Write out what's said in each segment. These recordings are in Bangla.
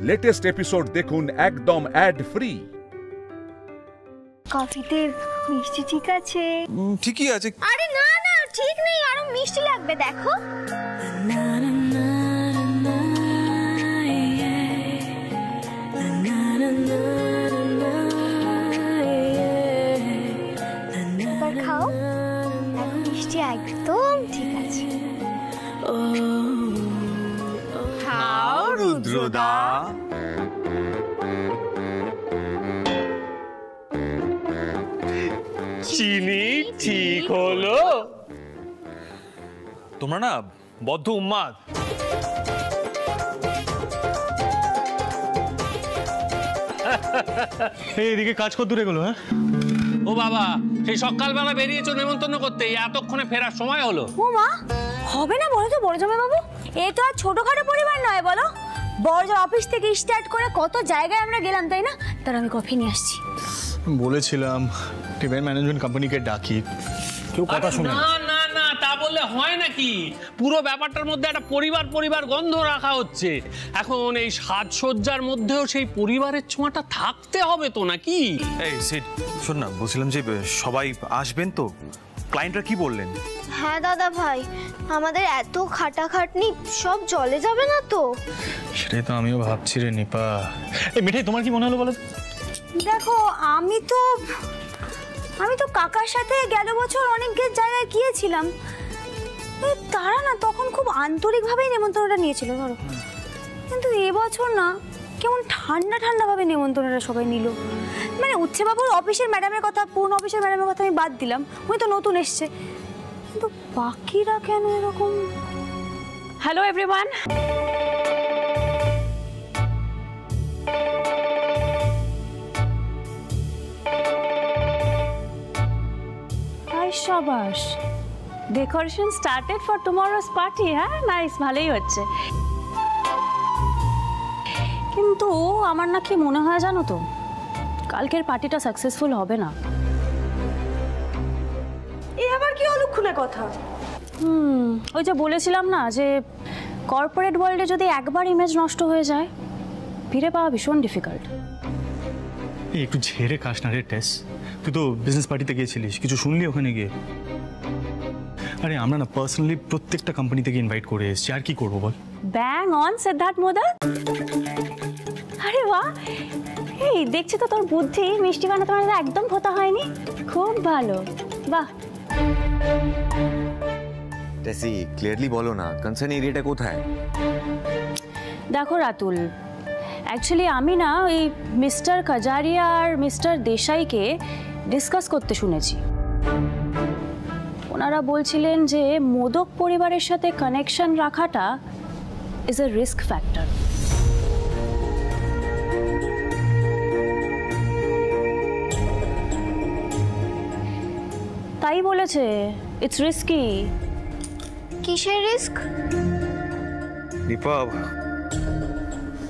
লেটেস্ট এপিসোড দেখুন একদম অ্যাড ফ্রি। কফিতে মিষ্টি ঠিক আছে? ঠিকই আছে। আরে না না ঠিক নেই, আরো মিষ্টি লাগবে দেখো। এবার খাও, এখন মিষ্টি একদম ঠিক আছে। খাও রুদ্রদা। চিনি ঠিক হলো। তোমরা না বদ্ধ উন্মাদ। এইদিকে কাজ কত দূরে গেল? হ্যাঁ ও বাবা, সেই সকালবেলা বেরিয়েছো নেমন্তন্ন করতে, এতক্ষণে ফেরার সময় হলো। ও মা, হবে না বলো তো বড় জামাই বাবু? এ তো আর ছোটখাটো পরিবার নয় বলো। বড় অফিস থেকে স্টার্ট করে কত জায়গায় আমরা গেলাম, তাই না? তার আমি কফি নিয়ে আসছি। বলেছিলাম ইভেন্ট ম্যানেজমেন্ট কোম্পানিকে ডাকি, কেউ কথা শুনে না না না, তা বললে হয় নাকি? পুরো ব্যাপারটার মধ্যে একটা পরিবার পরিবার গন্ধ রাখা হচ্ছে। এখন এই সাজসজ্জার মধ্যেও সেই পরিবারের ছোঁয়াটা থাকতে হবে তো, নাকি? এই সিট, শোন না, বলছিলাম যে সবাই আসবেন তো? ক্লায়েন্টরা কি বললেন? হ্যাঁ দাদা ভাই, আমাদের এত খাটাখাটনি সব জলে যাবে না তো? সেটাই তো আমিও ভাবছি রে নিপা। এই মিঠাই, তোমার কি মনে হলো বলো? দেখো আমি তো কাকার সাথে গেল বছর অনেক জায়গায় গিয়েছিলাম, তারা না তখন খুব আন্তরিকভাবেই নেমন্তন্নটা নিয়েছিল ধরো। কিন্তু এবছর না কেমন ঠান্ডা ঠান্ডা ভাবে নেমন্তন্নটা সবাই নিল। মানে উচ্ছে বাবুর অফিসের ম্যাডামের কথা, পূর্ণ অফিসের ম্যাডামের কথা আমি বাদ দিলাম, উনি তো নতুন এসছে, কিন্তু বাকিরা কেন এরকম? হ্যালো এভরিওয়ান, শাবাশ, decoration started for tomorrow's party. হ্যাঁ নাইস, ভালোই হচ্ছে। কিন্তু আমার না কি মনে হয় জানো তো, কালকের পার্টিটা সাকসেসফুল হবে না। এই আবার কি অলক্ষণের কথা? ওই যে বলেছিলাম না যে কর্পোরেট ওয়ার্ল্ডে যদি একবার ইমেজ নষ্ট হয়ে যায়, ফিরে পাওয়া ভীষণ ডিফিকাল্ট। একটু ঝেড়ে খাস না রে টেস, তুই তো বিজনেস পার্টিতে গিয়েছিলিস, কিছু শুনলি ওখানে গিয়ে? আরে আমরা না পার্সোনালি প্রত্যেকটা কোম্পানি থেকে ইনভাইট করে এসেছি, আর কি করবো বল? ব্যাং অন সিদ্ধার্থ মোদক। আরে বাহ, এই দেখছি তো তোর বুদ্ধি, মিষ্টি বানাতে বানাতে একদম ভোতা হয়নি, খুব ভালো, বাহ। টেসি, ক্লিয়ারলি বলো না, কনসার্ন এরিয়াটা কোথায়? দেখো রাতুল, অ্যাকচুয়ালি আমি না ওই মিস্টার কাজারিয়া আর মিস্টার দেশাইকে ডিসকাস করতে শুনেছি। ওনারা বলছিলেন যে মোদক পরিবারের সাথে কানেকশন রাখাটা ইজ এ রিস্ক ফ্যাক্টর। তাই বলেছে, ইটস রিস্কি। কিসের রিস্ক? নিপা,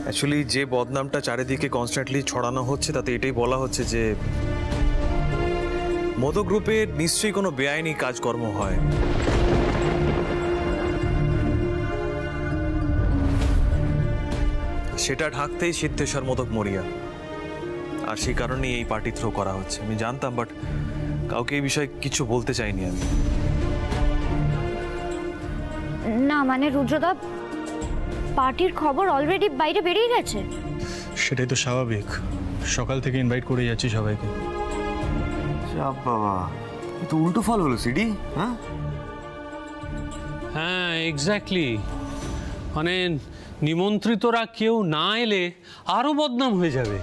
অ্যাকচুয়ালি যে বদনামটা চারিদিকে কনস্ট্যান্টলি ছড়ানো হচ্ছে তাতে এটাই বলা হচ্ছে যে মোদক গ্রুপের নিশ্চয়ই কোনো বেআইনি কাজকর্ম হয়। সেটা ঢাকতেই সিদ্ধেশ্বর মোদক মরিয়া, আর সেই কারণেই এই পার্টি থ্রো করা হচ্ছে। আমি জানতাম, বাট কাউকে এই বিষয়ে কিছু বলতে চাইনি আমি। না মানে রুদ্রদা, পার্টির খবর অলরেডি বাইরে বেরিয়ে গেছে। সেটাই তো স্বাভাবিক, সকাল থেকে ইনভাইট করে যাচ্ছি সবাইকে। বাবা, তো উল্টো ফল হলো সিডি। হ্যাঁ এক্স্যাক্টলি, মানে নিমন্ত্রিতরা কেউ না এলে আরো বদনাম হয়ে যাবে।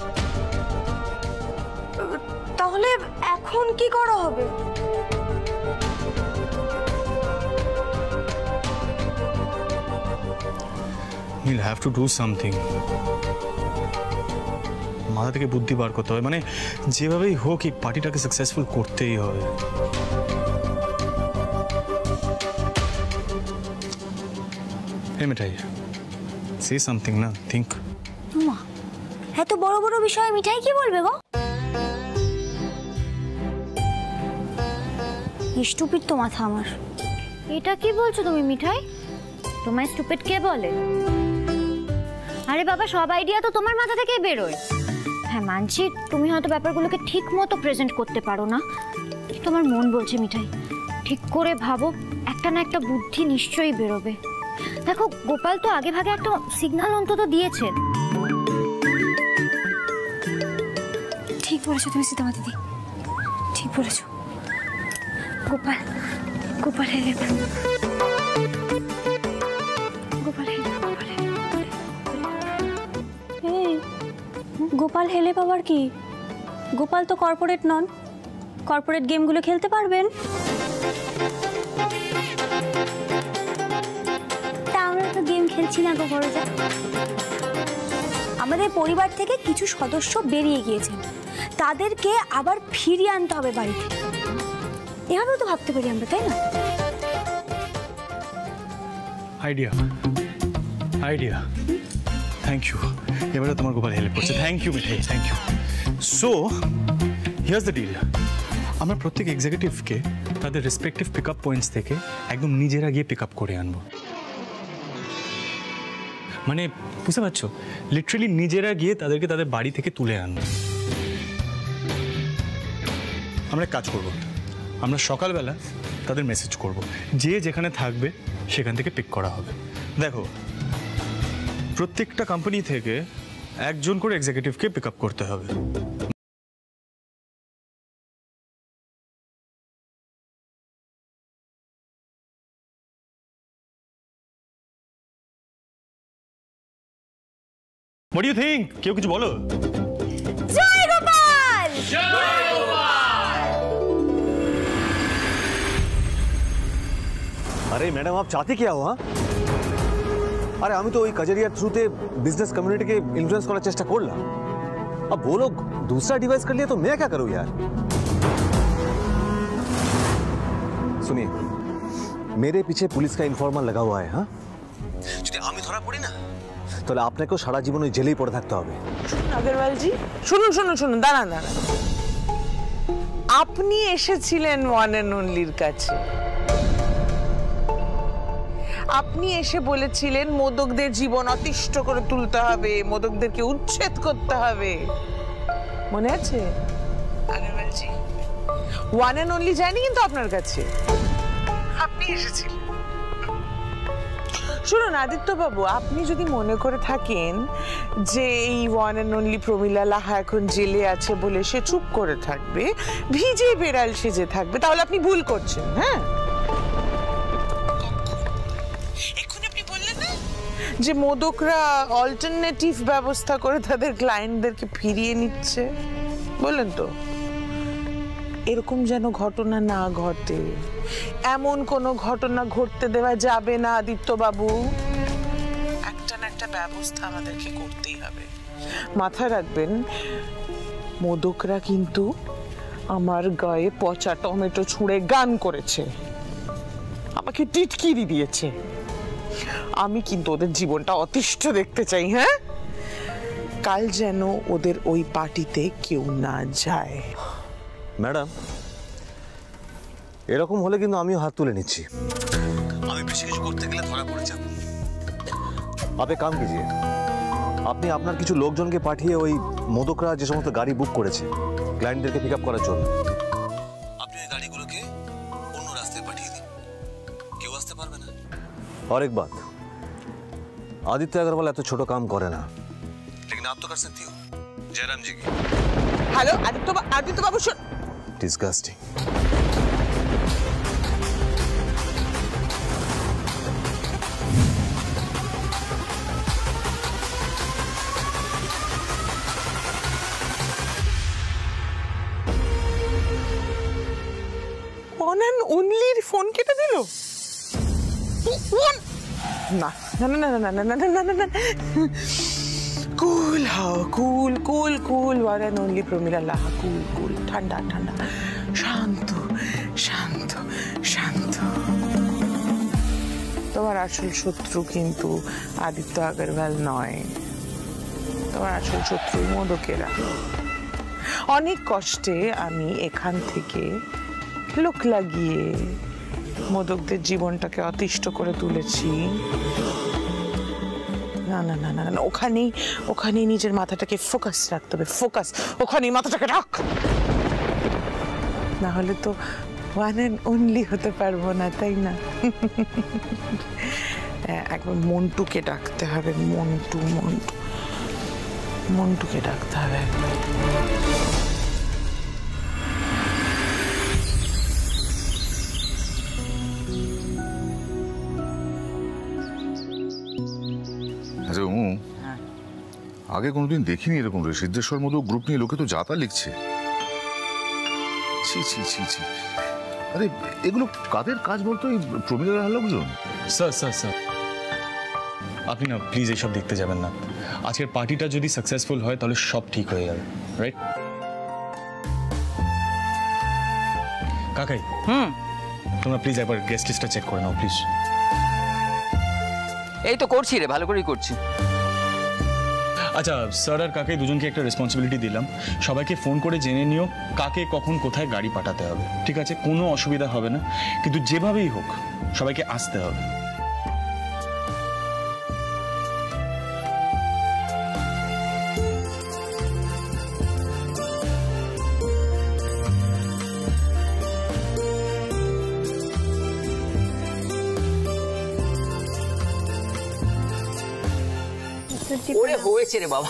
তাহলে এখন কি করা হবে? We'll have to do something. মাথা থেকে বুদ্ধি বার করতে হবে, মানে যেভাবেই হোক এই পার্টিটাকে সাকসেসফুল করতেই হবে। এই মিঠাই, সে সামথিং না, থিঙ্ক। এত বড় বড় বিষয়ে মিঠাই কি বলবে গো? স্টুপিড তো মাথা আমার। এটা কি বলছো তুমি মিঠাই? তোমায় স্টুপিড কে বলে? আরে বাবা, সব আইডিয়া তো তোমার মাথা থেকেই বেরোয়। হ্যাঁ মানছি, তুমি হয়তো ব্যাপারগুলোকে ঠিক মতো প্রেজেন্ট করতে পারো না। তোমার মন বলছে মিঠাই, ঠিক করে ভাবো, একটা না একটা বুদ্ধি নিশ্চয়ই বেরোবে। দেখো গোপাল তো আগে ভাগে একটা সিগন্যাল অন্তত দিয়েছে। ঠিক বলেছো তুমি সীতামা দিদি, ঠিক বলেছো। গোপাল গোপাল হেলে গোপাল হেলে পাওয়ার কি? গোপাল তো কর্পোরেট নন, কর্পোরেট গেমগুলো খেলতে পারবেন। তা আমরা তো গেম খেলছি না গো বড়জা। আমাদের পরিবার থেকে কিছু সদস্য বেরিয়ে গিয়েছেন, তাদেরকে আবার ফিরিয়ে আনতে হবে বাড়িতে। এভাবেও তো ভাবতে পারি আমরা, তাই না? Idea idea, thank you. এবারে তোমার গোপাল হেল্প করছে, thank you Mithai, thank you. So here's the deal, আমরা প্রত্যেক এক্সিকিউটিভকে তাদের রেসপেক্টিভ পিক আপ পয়েন্টস থেকে একদম নিজেরা গিয়ে পিক আপ করে আনবো। মানে বুঝতে পারছো, লিটারেলি নিজেরা গিয়ে তাদেরকে তাদের বাড়ি থেকে তুলে আনবো। আমরা কাজ করব, আমরা সকালবেলা তাদের মেসেজ করব, যে যেখানে থাকবে সেখান থেকে পিক করা হবে। দেখো, প্রত্যেকটা কোম্পানি থেকে একজন করে এক্সিকিউটিভকে পিক আপ করতে হবে। What do you think? কেউ কিছু বলো। জয় গোপাল! জয় গোপাল! अरे मैडम आप चाहते क्या हो? हाँ, अरे আমি তো ওই কাজেরিয়ার থ্রুতে बिजनेस कम्युनिटी के इन्फ्लुएंस করার চেষ্টা করলাম। अब वो लोग दूसरा डिवाइस कर लिए तो मैं क्या करूं यार? सुनिए, मेरे पीछे पुलिस का इन्फॉर्मर लगा हुआ है। हाँ, যদি আমি ধরা পড়ি না তাহলে আপনাকেও সারা জীবন ওই জেলেই পড়ে থাকতে হবে। আগরওয়াল জি, শুনুন শুনুন শুনুন, দাঁড়ান দাঁড়ান। আপনি এসেছিলেন ওয়ান অ্যান্ড অনলির কাছে, আপনি এসে বলেছিলেন মোদকদের জীবন অতিষ্ঠ করে তুলতে হবে, মোদকদেরকে উচ্ছেদ করতে হবে, মনে আছে আগরওয়াল জি? ওয়ান অ্যান্ড অনলি যায়নি কিন্তু আপনার কাছে, আপনি এসেছিলেন। শুনুন আদিত্য বাবু, আপনি যদি মনে করে থাকেন যে এই one and only Pramila Laha এখন জেলে আছে বলে সে চুপ করে থাকবে, ভিজে বেড়াল সেজে থাকবে, তাহলে আপনি ভুল করছেন। হ্যাঁ, এখন আপনি বললেন না যে মোদকরা অল্টারনেটিভ ব্যবস্থা করে তাদের ক্লায়েন্টদেরকে ফিরিয়ে নিচ্ছে, বললেন তো? এরকম যেন ঘটনা না ঘটে, এমন কোনো ঘটনা ঘটতে দেওয়া যাবে না আদিত্য বাবু। একটা না একটা ব্যবস্থা আমাদেরকে করতেই হবে। মাথায় রাখবেন, মোদকরা কিন্তু আমার গায়ে পচা টমেটো ছুঁড়ে গান করেছে, আমাকে টিটকিরি দিয়েছে। আমি কিন্তু ওদের জীবনটা অতিষ্ঠ দেখতে চাই। হ্যাঁ, কাল যেন ওদের ওই পার্টিতে কেউ না যায়। ম্যাডাম, এরকম হলে কিন্তু আমিও হাত তুলে নিচ্ছি। আমি বেশি কিছু করতে গেলে ধরা পড়ে যাব। আপনি কাম कीजिए, আপনি আপনার কিছু লোকজনকে পাঠিয়ে ওই মোদকরা যে সমস্ত গাড়ি বুক করেছে ক্লায়েন্টদেরকে পিক আপ করার জন্য, আপনি ওই গাড়িগুলোকে অন্য রাস্তায় পাঠিয়ে দিন, কেউ আসতে পারবে না। और एक बात, आदित्य अग्रवाल এত ছোট কাম করে না, लेकिन आप तो कर सकती हो जयराम जी की। हेलो आदित्य बाबू, सुन। Disgusting. ওয়ান অ্যান্ড অনলির ফোন কেটে দিল? না না না না না না না না না, কুল হাও, cool cool cool, one and only Pramila Laha, cool cool, ঠান্ডা ঠান্ডা, শান্ত শান্ত শান্ত। তোমার আসল শত্রু কিন্তু আদিত্য আগরওয়াল নয়, তোমার আসল শত্রু মোদকেরা। অনেক কষ্টে আমি এখান থেকে লোক লাগিয়ে মোদকদের জীবনটাকে অতিষ্ঠ করে তুলেছি। না না না না না, ওখানেই নিজের মাথাটাকে ফোকাস রাখতে হবে, ফোকাস। ওখানেই মাথাটাকে রাখ, না হলে তো ওয়ান অ্যান্ড অনলি হতে পারবো না, তাই না? একবার মন্টুকে ডাকতে হবে, মন্টুকে ডাকতে হবে। আচ্ছা আগে কোনোদিন দেখিনি এরকম রে। সিদ্ধেশ্বর মধু গ্রুপ নিয়ে লোকে তো যাতা লিখছে। ছি ছি ছি ছি, আরে এগুলো কাদের কাজ বলতো? এই প্রমিলার লোকজন? স্যার স্যার স্যার, আপনি না প্লিজ এইসব দেখতে যাবেন না। আজকের পার্টিটা যদি সাকসেসফুল হয় তাহলে সব ঠিক হয়ে যাবে, রাইট? কাকাই, তোমরা প্লিজ একবার গেস্ট লিস্টটা চেক করে নাও প্লিজ। এই তো করছি রে, ভালো করেই করছি। আচ্ছা স্যার আর কাকে দুজনকে একটা রেসপন্সিবিলিটি দিলাম, সবাইকে ফোন করে জেনে নিও কাকে কখন কোথায় গাড়ি পাঠাতে হবে, ঠিক আছে? কোনো অসুবিধা হবে না, কিন্তু যেভাবেই হোক সবাইকে আসতে হবে। ওরে হয়েছে রে বাবা।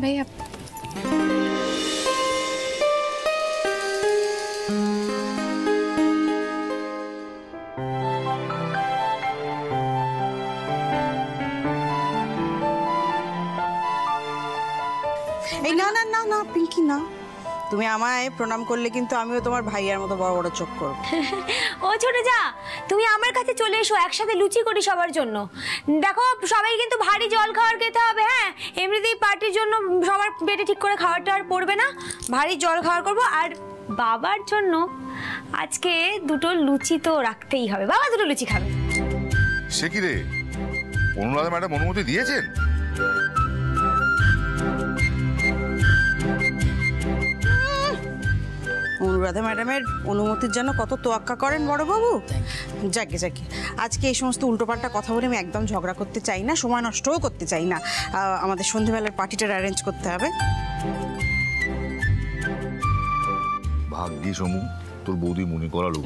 भैया না না না না পিঙ্কি না, তুমি আমায় প্রণাম করলে কিন্তু আমিও তোমার ভাইয়ার মতো বড় বড় চোখ করব। ও ছোট যা, তুমি আমার কাছে চলে এসো, একসাথে লুচি করি সবার জন্য। দেখো সবাই কিন্তু ভারী জল খাবার খেতে হবে, হ্যাঁ? এমনিতেই পার্টির জন্য সবার পেটে ঠিক করে খাবার টাবার পড়বে না, ভারী জল খাবার করবো। আর বাবার জন্য আজকে দুটো লুচি তো রাখতেই হবে, বাবা দুটো লুচি খাবে। সে কি রে, অনুরাধা ম্যাডাম অনুমতি দিয়েছেন? অনুরাধা ম্যাডামের অনুমতির জন্য কত তোয়াক্কা করেন বড়বাবু। যাকে যাকে, আজকে এই সমস্ত উল্টোপাল্টা কথা বলে আমি একদম ঝগড়া করতে চাই না, সময় নষ্টও করতে চাই না। আমাদের সন্ধ্যেবেলার পার্টিটার অ্যারেঞ্জ করতে হবে। ভাগ্যি সমু, তোর বৌদি মনে করালো।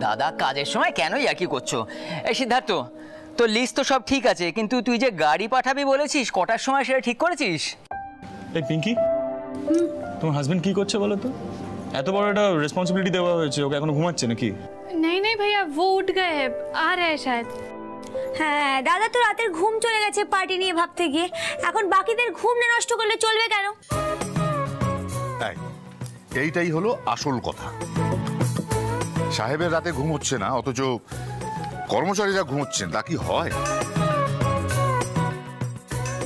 দাদা কাজের সময় কেনই একই করছো? এই সিদ্ধার্থ, তোর লিস্ট তো সব ঠিক আছে, কিন্তু তুই যে গাড়ি পাঠাবি বলেছিস, কটার সময় সেটা ঠিক করেছিস? এই পিঙ্কি, তোমার হাজবেন্ড কি করছে বলো তো? এত বড় একটা রেসপন্সিবিলিটি দেওয়া হয়েছে, ওকে এখনো ঘুমাচ্ছে নাকি? नहीं नहीं भैया, वो उठ गए हैं, आ रहे हैं शायद। হ্যাঁ দাদা তো রাতের ঘুম চলে গেছে পার্টি নিয়ে ভাবতে গিয়ে, এখন বাকিদের ঘুম নষ্ট করলে চলবে কেন? এইটাই হলো আসল কথা। সাহেবের রাতে ঘুম হচ্ছে না, অথচ কর্মচারীরা ঘুমোচ্ছেন, তা কি হয়?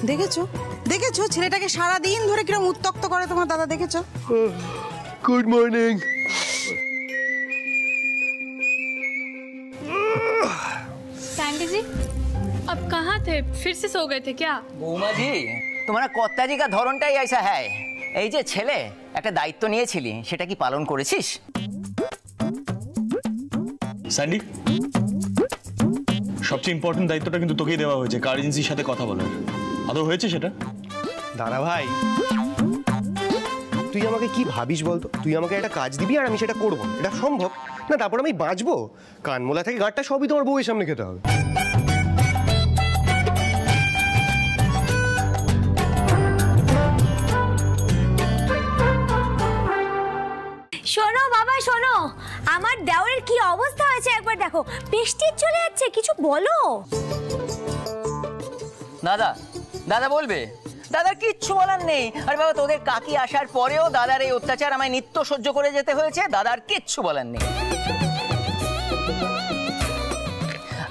দেখেছো দেখেছো ছেলেটাকে সারাদিন ধরে কিরকম উত্তক্ত করে তোমার দাদা, দেখেছো? Good morning. सैंडी जी, अब कहाँ थे? फिर से सो गए थे क्या? বৌমা জি, তোমার কর্তাজি কা ধরনটাই ऐसा है। এই যে ছেলে একটা দায়িত্ব নিয়েছিলি, সেটা কি পালন করেছিস? স্যান্ডি, সবচেয়ে ইম্পর্টেন্ট দায়িত্বটা কিন্তু তোকেই দেওয়া হয়েছে, কার এজেন্সির সাথে কথা বলার। আদৌ হয়েছে সেটা? দাদা ভাই, তুই আমাকে কি ভাবিস বলতো? তুই আমাকে একটা কাজ দিবি আর আমি সেটা করবো, এটা সম্ভব না? তারপর আমি বাঁচবো? কানমোলা থেকে গাঁটটা সবই তোমার বউয়ের সামনে খেতে হবে। শোনো বাবা শোনো, আমার দেওরের কি অবস্থা হয়েছে একবার দেখো, বৃষ্টির চলে যাচ্ছে, কিছু বলো। দাদা, দাদা বলবে? দাদার কিচ্ছু বলার নেই। আরে বাবা, তোদের কাকি আসার পরেও দাদার এই অত্যাচার আমায় নিত্য সহ্য করে যেতে হয়েছে, দাদার কিচ্ছু বলার নেই।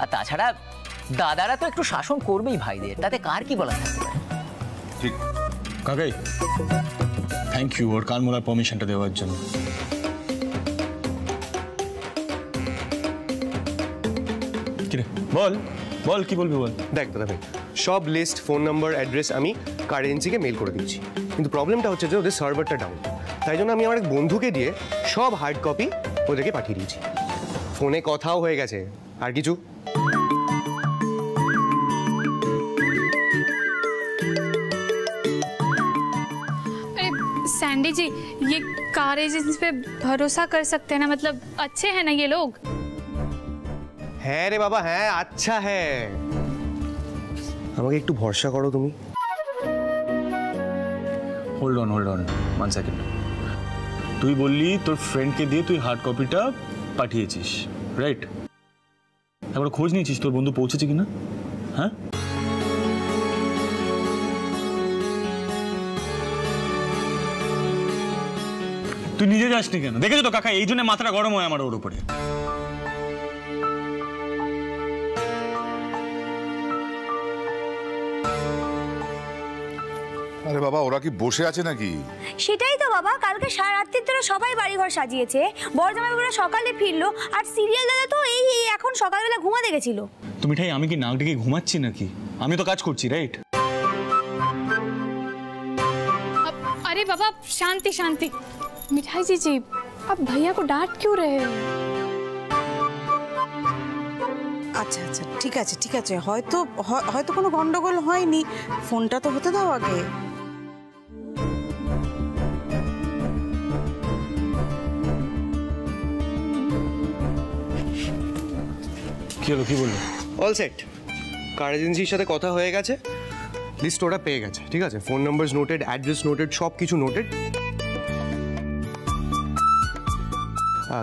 আর তাছাড়া দাদারা তো একটু শাসন করবেই ভাইদের, তাতে কার কি বলার থাকতে পারে? ঠিক কাকাই, থ্যাংক ইউ ওর কানমোলার পারমিশনটা দেওয়ার জন্য। কিরে বল বল, কি বলবি বল। দেখ দাদা ভাই, সব লিস্ট, ফোন নাম্বার, অ্যাড্রেস আমি কার এজেন্সিকে মেল করে দিচ্ছি, কিন্তু প্রবলেমটা হচ্ছে যে ওদের সার্ভারটা ডাউন। তাই জন্য আমি আমার এক বন্ধুকে দিয়ে সব হার্ড কপি ওদেরকে পাঠিয়ে দিয়েছি। ফোনে কথাও হয়ে গেছে। আর কিছু? सैंडी जी, ये कार एजेंसी पे भरोसा कर सकते हैं ना? मतलब अच्छे हैं ना ये लोग? হ্যাঁ রে বাবা, হ্যাঁ, আচ্ছা হ্যাঁ। আমাকে একটু ভরসা করো তুমি। Hold on 1 second. তুই বললি তোর ফ্রেন্ডকে দিয়ে তুই হার্ড কপিটা পাঠিয়েছিস, রাইট? একবার খোঁজ নিয়েছিস তোর বন্ধু পৌঁছেছে কিনা? হ্যাঁ, তুই নিজে যাসনি কেন? দেখেছো তো কাকা, এই জন্য মাথাটা গরম হয় আমার ওর উপরে। আরে বাবা, ওরা কি বসে আছে নাকি? সেটাই তো বাবা, কালকে সারা রাত্রির ধরে সবাই বাড়িঘর সাজিয়েছে, বরজামাইবাবুরা সকালে ফিরলো, আর সিরিয়াল দাদা তো এই এখন সকালবেলা ঘুমাতে গেছিল। তুমি ঠাই, আমি কি নাক ডেকে ঘুমাচ্ছি নাকি? আমি তো কাজ করছি, রাইট? अरे बाबा, शांति शांति। मिठाई जी, आप भैया को डांट क्यों रहे हो? আচ্ছা আচ্ছা, ঠিক আছে, হয়তো কোনো গন্ডগোল হয়নি, ফোনটা তো হতে দাও আগে। কি হলো, কি বললো? অল সেট, কার এজেন্সির সাথে কথা হয়ে গেছে, লিস্ট ওরা পেয়ে গেছে, ঠিক আছে? Phone number noted, address noted, সব কিছু নোটেড।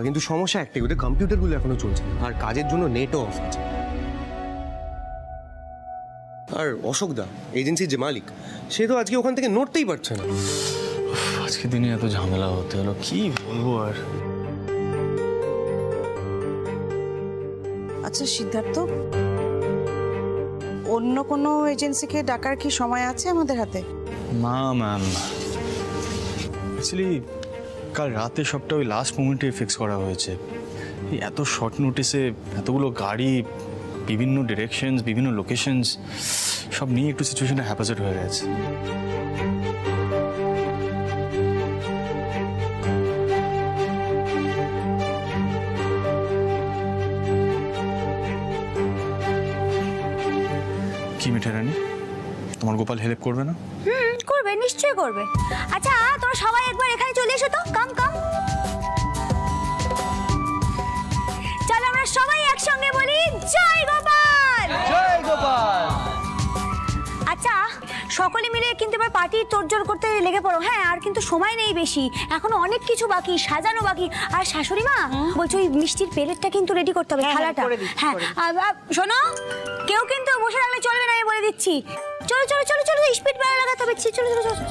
কিন্তু সমস্যা একটাই, ওদের কম্পিউটারগুলো এখনো চলছে আর কাজের জন্য নেটও অফ আছে। আর অশোক দা, এজেন্সির যে মালিক, সে তো আজকে ওখান থেকে নড়তেই পারছে না। আজকে দিনে এত ঝামেলা হতে হলো, কি বলবো আর। আচ্ছা সিদ্ধার্থ, অন্য কোনো এজেন্সিকে ডাকার কি সময় আছে আমাদের হাতে? না ম্যাম, অ্যাকচুয়ালি কাল রাতে সবটা ওই লাস্ট মোমেন্টে ফিক্স করা হয়েছে। এই এত শর্ট নোটিসে এতগুলো গাড়ি, বিভিন্ন ডিরেকশনস, বিভিন্ন লোকেশনস, সব নিয়ে একটু সিচুয়েশনটা হ্যাপাজেট হয়ে গেছে। কি মিঠা রানী, তোমার গোপাল হেল্প করবে না? করবে, নিশ্চয়ই করবে। আচ্ছা তোমরা সবাই একবার এখানে চলে এসো তো, কাম। চলো আমরা সবাই একসঙ্গে বলি জয় গোপাল। জয় গোপাল। আচ্ছা সকলে মিলে কিন্তু এবার পার্টি তোড়জোড় করতে লেগে পড়ো। হ্যাঁ, আর কিন্তু সময় নেই বেশি, এখনো অনেক কিছু বাকি, সাজানো বাকি। আর শাশুড়ি মা বলছো ওই মিষ্টির প্লেটটা কিন্তু রেডি করতে হবে, থালাটা। হ্যাঁ শোনো, কেউ কিন্তু বসে থাকলে চলবে না, আমি বলে দিচ্ছি। চলো চলো চলো চলো, স্পিড বেড়া লাগাতে হবে। চলো চলো চলো।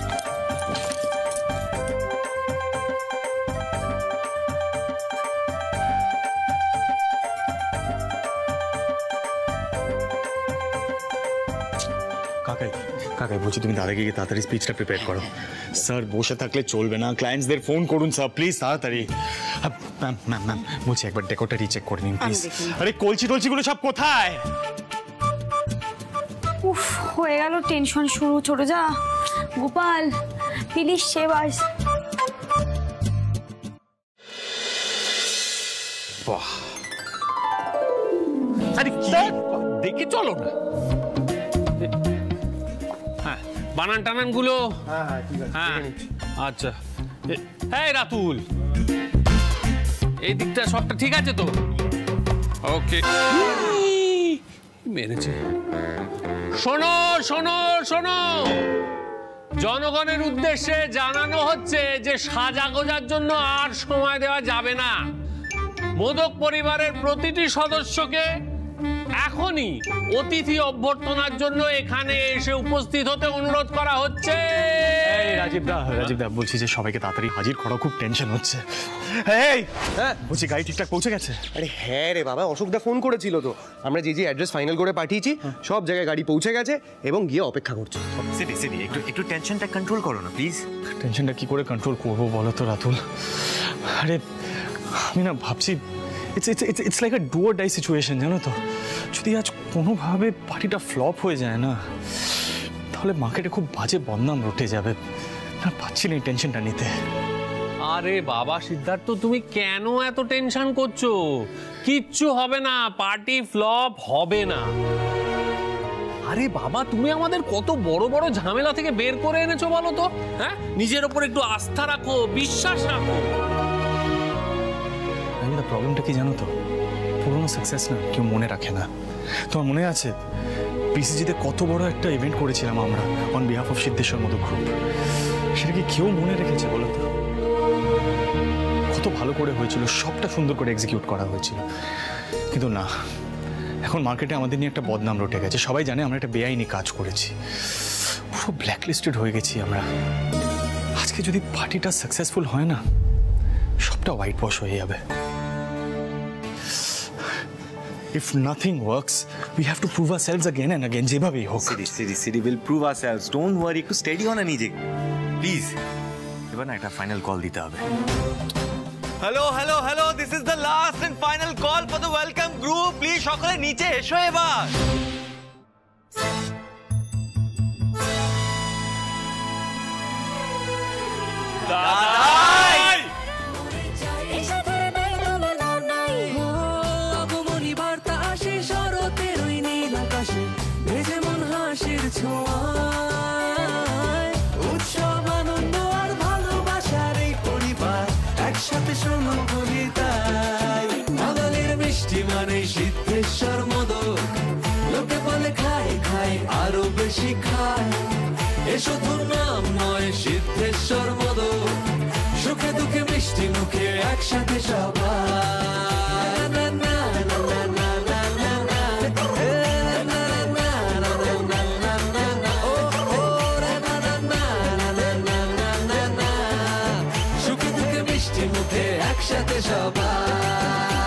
কাকাই বলছি, তুমি দাদাকে গিয়ে তাড়াতাড়ি স্পিচটা প্রিপেয়ার করো। স্যার বসে থাকলে চলবে না, ক্লায়েন্টসদের ফোন করুন স্যার প্লিজ তাড়াতাড়ি। ম্যাম বলছি একবার ডেকোরটা রিচেক করে নিন প্লিজ। আরে কলচি টলচিগুলো সব কোথায়? উফ, হয়ে গেল টেনশন শুরু। ছোট যা গোপাল, প্লিজ সেবাস। বাহ, আরে কি দেখে চলো না। হ্যাঁ, বানান টানান গুলো। হ্যাঁ আচ্ছা। এই রাতুল, এই দিকটা সবটা ঠিক আছে তো? ওকে, মেরেছে। শোনো শোনো শোনো, জনগণের উদ্দেশ্যে জানানো হচ্ছে যে সাজা গোজার জন্য আর সময় দেওয়া যাবে না। মোদক পরিবারের প্রতিটি সদস্যকে এখনই অতিথি অভ্যর্থনার জন্য এখানে এসে উপস্থিত হতে অনুরোধ করা হচ্ছে। রাজীব দা বলছি যে সবাইকে তাড়াতাড়ি হাজির করো, খুব টেনশন হচ্ছে। বলছি গাড়ি ঠিকঠাক পৌঁছে গেছে? আরে হ্যাঁ রে বাবা, অশোকদা ফোন করেছিল তো, আমরা যে অ্যাড্রেস ফাইনাল করে পাঠিয়েছি সব জায়গায় গাড়ি পৌঁছে গেছে এবং গিয়ে অপেক্ষা করছে। সিটি একটু টেনশনটা কন্ট্রোল করো না প্লিজ। টেনশনটা কি করে কন্ট্রোল করবো বলো তো রাতুল? আরে আমি না ভাবছি it's like a do or die situation, জানো তো? যদি আজ কোনোভাবে পার্টিটা ফ্লপ হয়ে যায় না, তাহলে মার্কেটে খুব বাজে বদনাম রটে যাবে। আর পাচ্ছি না এই টেনশনটা নিতে। আরে বাবা সিদ্ধার্থ, তুমি কেন এত টেনশন করছো? কিচ্ছু হবে না, পার্টি ফ্লপ হবে না। আরে বাবা, তুমি আমাদের কত বড় বড় ঝামেলা থেকে বের করে এনেছো বলো তো। হ্যাঁ, নিজের ওপর একটু আস্থা রাখো, বিশ্বাস রাখো। প্রবলেমটা কি জানো তো, পুরোনো সাকসেস না কেউ মনে রাখে না। তোমার মনে আছে পিসিজিতে কত বড় একটা ইভেন্ট করেছিলাম আমরা on behalf of Siddheshwar Modak group? সেটা কি কেউ মনে রেখেছে বলো তো? কত ভালো করে হয়েছিল, সবটা সুন্দর করে এক্সিকিউট করা হয়েছিল, কিন্তু না, এখন মার্কেটে আমাদের নিয়ে একটা বদনাম রটে গেছে। সবাই জানে আমরা একটা বেআইনি কাজ করেছি, পুরো ব্ল্যাকলিস্টেড হয়ে গেছি আমরা। আজকে যদি পার্টিটা সাকসেসফুল হয় না, সবটা হোয়াইট ওয়াশ হয়ে যাবে। If nothing works, we have to prove ourselves again and again. যেভাবেই হোক। সিরি will prove ourselves. Don't worry, একটু স্টেডি হও না নিজে প্লিজ। এবার না একটা ফাইনাল কল দিতে হবে। Hello, this is the last and final call for the welcome group. Please সকলে নিচে এসো এবার। উৎসব আনন্দ আর ভালোবাসার এই পরিবার একসাথে শোনো বলি তাই। বাঙালির মিষ্টি মানে সিদ্ধেশ্বর মোদক, লোকে বলে খাই খাই আরো বেশি খায়। এ শুধু নাম নয় সিদ্ধেশ্বর মোদক, সুখে দুঃখে মিষ্টি মুখে একসাথে সবাই। একসাথে সবাই।